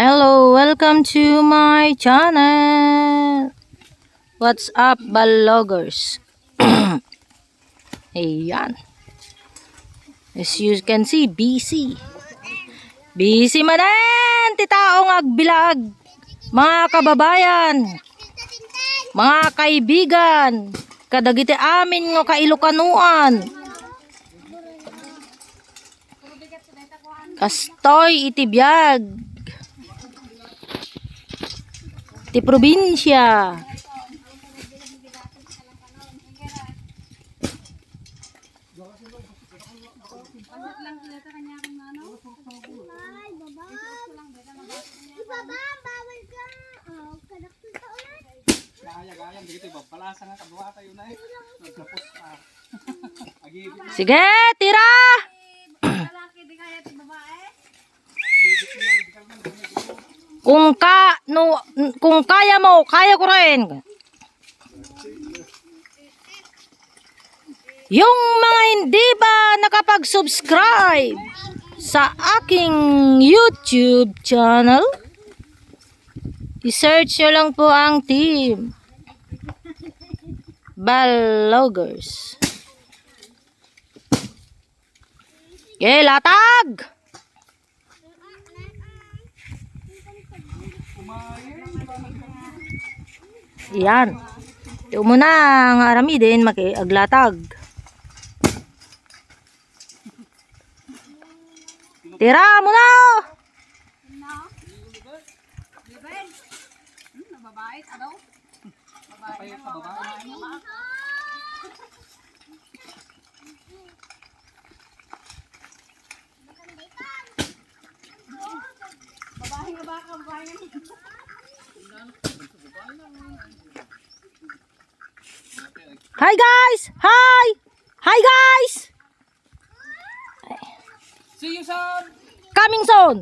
Hello, welcome to my channel. What's up, balogers? Ayan. As you can see, busy. Busy manen, titaong agbilag. Mga kababayan, mga kaibigan, kadagiti amin nga kailukanuan. Kastoy itibiyag. Ti probinsya. Sige, tira. Kung kaya mo, kaya ko rin. Yung mga hindi ba nakapag-subscribe sa aking YouTube channel, i-search nyo lang po ang team Balogers. Okay, latag! Yan. Ito muna ang arami din makiaglatag. Tira mo na! Hi guys! Hi! Hi guys! See you soon! Coming soon!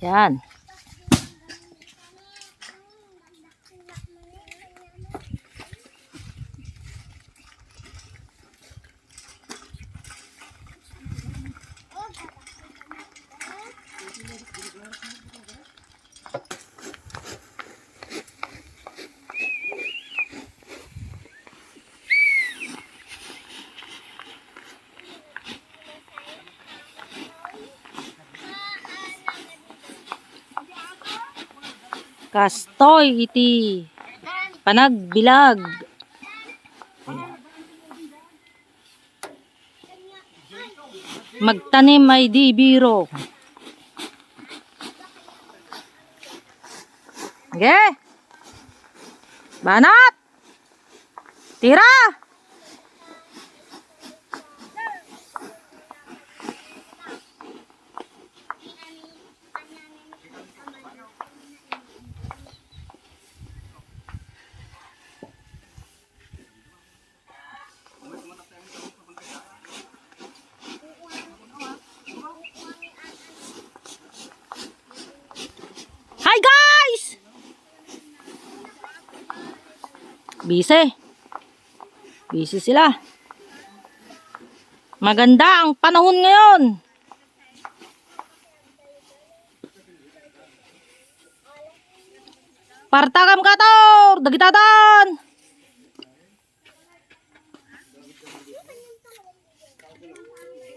Yan. Kastoy iti panagbilag. Magtanim ay di biro. Okay? Banat! Tira! Hi guys! Busy. Busy sila. Maganda ang panahon ngayon. Partagam kator, dagitatan.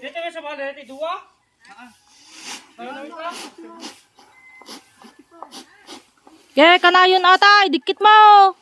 Dito ka sa balit, dua? Kaya kanayon atay, dikit mo.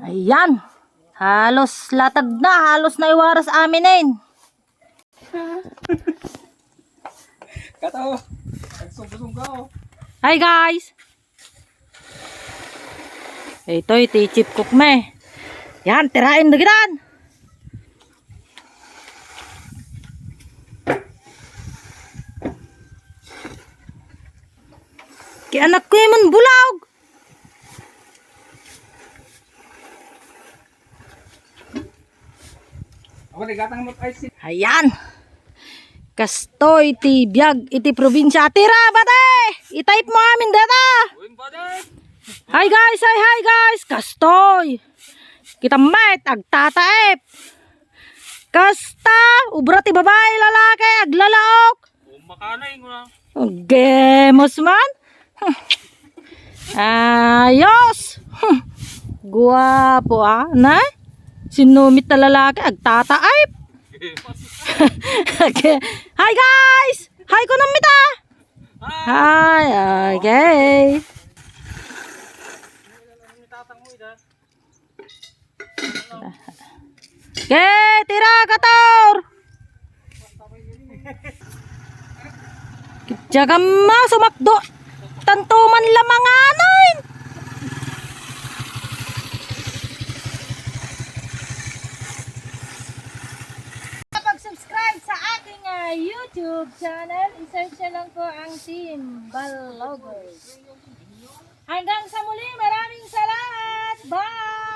Ayan. Halos latag na. Halos na iwaras amin eh. Kataw. Nagsumpa-sumpa ako. Hi guys. Ito iti chip cook me. Yan, tirain na gitan. Kaya anak ko yung bulag. Ako naggatang mo ay sin. Ayan. Kasto iti biyag iti probinsya. Tira bate. I-type mo amin data. Uwing baday. Hi guys, hi guys. Kastoy. Kita met agtataep. Kasta ubra ti babae lalaki aglalaok. Makanay ko na. Gemos man. Ayos. Guwapo ah. Na? Sinumit na lalaki agtataep. Okay. Hi guys. Hi ko namit ah. Hi. Okay. Okay, tira kator. Jaga ma sumakdo. Tantuman lamanganan. Pag-subscribe sa aking YouTube channel, i-search na lang po ang Team Balogos. Hanggang sa muli, maraming salamat. Bye!